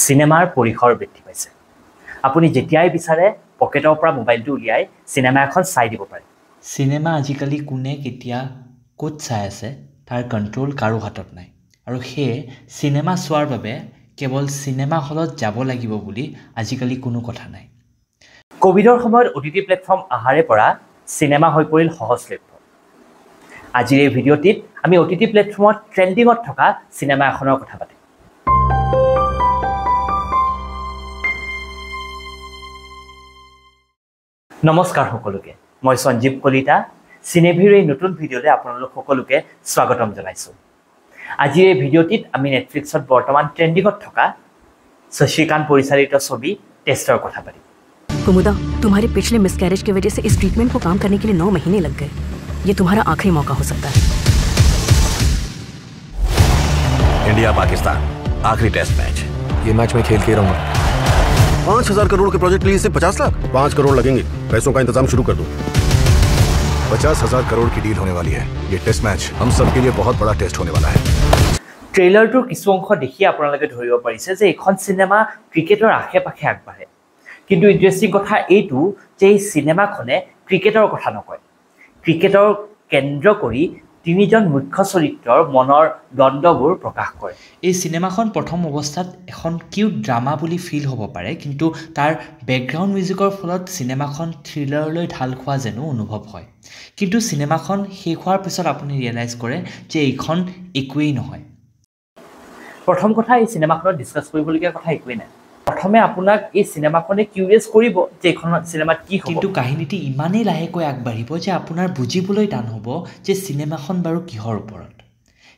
সিনেমাৰ পৰিসৰ বৃদ্ধি পাইছে আপুনি যেতিয়াই বিচাৰে পকেটৰ পৰা মোবাইলটো উলিয়াই সিনেমা এখন চাই দিব পাৰে সিনেমা আজিকালি কোনে কেতিয়া ক'ত চাই আছে তাৰ কন্ট্ৰোল কাৰো হাতত নাই আৰু সেই সিনেমা চোৱাৰ বাবে কেৱল সিনেমা হলত যাব লাগিব বুলি আজিকালি কোনো কথা নাই কোভিডৰ সময়ত ওটিটি প্লেটফৰ্ম আহাৰে পৰা সিনেমা হৈ পৰিল সহজলভ্য আজিৰ এই ভিডিঅ'টিত আমি ওটিটি প্লেটফৰ্মত ট্ৰেন্ডিঙত থকা সিনেমা এখনৰ কথা পাতিম নমস্কাৰ সকলোকে মই সঞ্জীৱ কলিতা সিনেভিৰ এই নতুন ভিডিঅ'লৈ আপোনালোক সকলোকে স্বাগতম জনাইছোঁ আজিৰ এই ভিডিঅ'টিত আমি নেটফ্লিক্সত বৰ্তমান ট্ৰেন্ডিঙত থকা শশীকান্ত পৰিচালিত ছবি টেষ্টৰ কথা পাতিম कुमुदा तुम्हारे पिछले मिसकैरेज की वजह से इस ट्रीटमेंट को काम करने के लिए 9 महीने लग गए ये तुम्हारा आखिरी मौका हो सकता है इंडिया पाकिस्तान आखिरी टेस्ट मैच ये मैच मैं खेल के रहूंगा 5,000 करोड़ के प्रोजेक्ट के लिए इसे 50 लाख 5 करोड़ लगेंगे पैसों का इंतजाम शुरू कर दो 50,000 करोड़ की डील होने वाली है ये टेस्ट मैच हम सबके लिए बहुत बड़ा टेस्ट होने वाला है ট্ৰেইলাৰটোৰ কিছু অংশ দেখি আপোনালোকে ধৰিব পাৰিছে যে এখন সিনেমা ক্ৰিকেটৰ আশে-পাশে আগবাঢ়ে কিন্তু ইন্টাৰেষ্টিং কথা এইটো যে এই সিনেমাখনে ক্ৰিকেটৰ কথা নকয় ক্ৰিকেটৰ কেন্দ্ৰ কৰি তিনিজন মুখ্য চৰিত্ৰৰ মনৰ দ্বন্দ্ববোৰ প্ৰকাশ কৰে এই সিনেমাখন প্ৰথম অৱস্থাত এখন কিউট ড্ৰামা বুলি ফিল হ'ব পাৰে কিন্তু তাৰ বেকগ্ৰাউণ্ড মিউজিকৰ ফলত সিনেমাখন থ্ৰিলাৰলৈ ঢাল খোৱা যেনো অনুভৱ হয় কিন্তু সিনেমাখন শেষ হোৱাৰ পিছত আপুনি ৰিয়েলাইজ কৰে যে এইখন একোৱেই নহয় প্ৰথম কথা এই সিনেমাখনত ডিসকাস কৰিবলগীয়া কথা একোৱেই নাই প্ৰথমে আপোনাক এই সিনেমাখনে কিউৰিয়াছ কৰিব যে এইখন সিনেমাত কি হ'ব কিন্তু কাহিনীটি ইমানেই লাহেকৈ আগবাঢ়িব যে আপোনাৰ বুজিবলৈ টান হ'ব যে সিনেমাখন বাৰু কিহৰ ওপৰত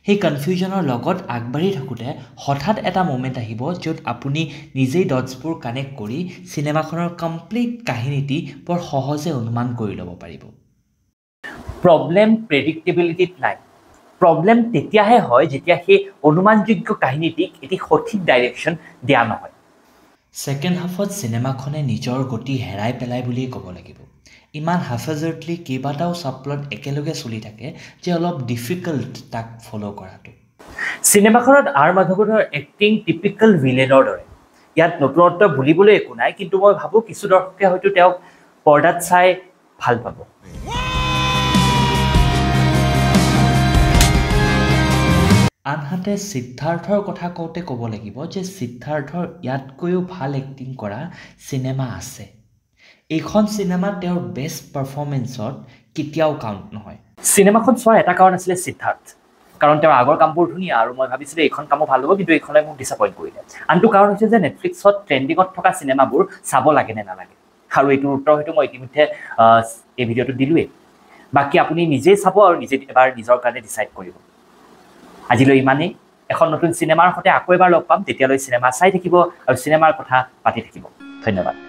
সেই কনফিউজনৰ লগত আগবাঢ়ি থাকোঁতে হঠাৎ এটা মোমেণ্ট আহিব য'ত আপুনি নিজেই ডটছবোৰ কানেক্ট কৰি সিনেমাখনৰ কমপ্লিট কাহিনীটি বৰ সহজে অনুমান কৰি ল'ব পাৰিব প্ৰব্লেম প্ৰেডিক্টেবিলিটিত নাই প্ৰব্লেম তেতিয়াহে হয় যেতিয়া সেই অনুমানযোগ্য কাহিনীটিক এটি সঠিক ডাইৰেকশ্যন দিয়া নহয় ছেকেণ্ড হাফত সিনেমাখনে নিজৰ গতি হেৰাই পেলাই বুলিয়েই ক'ব লাগিব ইমান হাফেজাৰ্টলি কেইবাটাও ছাবপ্লট একেলগে চলি থাকে যে অলপ ডিফিকাল্ট তাক ফ'ল' কৰাটো সিনেমাখনত আৰ মাধৱনৰ এক্টিং টিপিকেল ভিলেনৰ দৰে ইয়াত নতুনত্ব বুলিবলৈ একো নাই কিন্তু মই ভাবোঁ কিছু দৰ্শকে হয়তো তেওঁক পৰ্দাত চাই ভাল পাব আনহাতে সিদ্ধাৰ্থৰ কথা কওঁতে ক'ব লাগিব যে সিদ্ধাৰ্থৰ ইয়াতকৈও ভাল এক্টিং কৰা চিনেমা আছে এইখন চিনেমা তেওঁৰ বেষ্ট পাৰফৰ্মেঞ্চত কেতিয়াও কাউণ্ট নহয় চিনেমাখন চোৱাৰ এটা কাৰণ আছিলে সিদ্ধাৰ্থ কাৰণ তেওঁৰ আগৰ কামবোৰ ধুনীয়া আৰু মই ভাবিছিলোঁ এইখন কামো ভাল হ'ব কিন্তু এইখনে মোক ডিছএপইণ্ট কৰিলে আনটো কাৰণ হৈছে যে নেটফ্লিক্সত ট্ৰেণ্ডিঙত থকা চিনেমাবোৰ চাব লাগে নে নালাগে আৰু এইটোৰ উত্তৰ হয়তো মই ইতিমধ্যে এই ভিডিঅ'টো দিলোৱেই বাকী আপুনি নিজেই চাব আৰু নিজে এবাৰ নিজৰ কাৰণে ডিচাইড কৰিব আজিলৈ ইমানেই এখন নতুন চিনেমাৰ সৈতে আকৌ এবাৰ লগ পাম তেতিয়ালৈ চিনেমা চাই থাকিব আৰু চিনেমাৰ কথা পাতি থাকিব ধন্যবাদ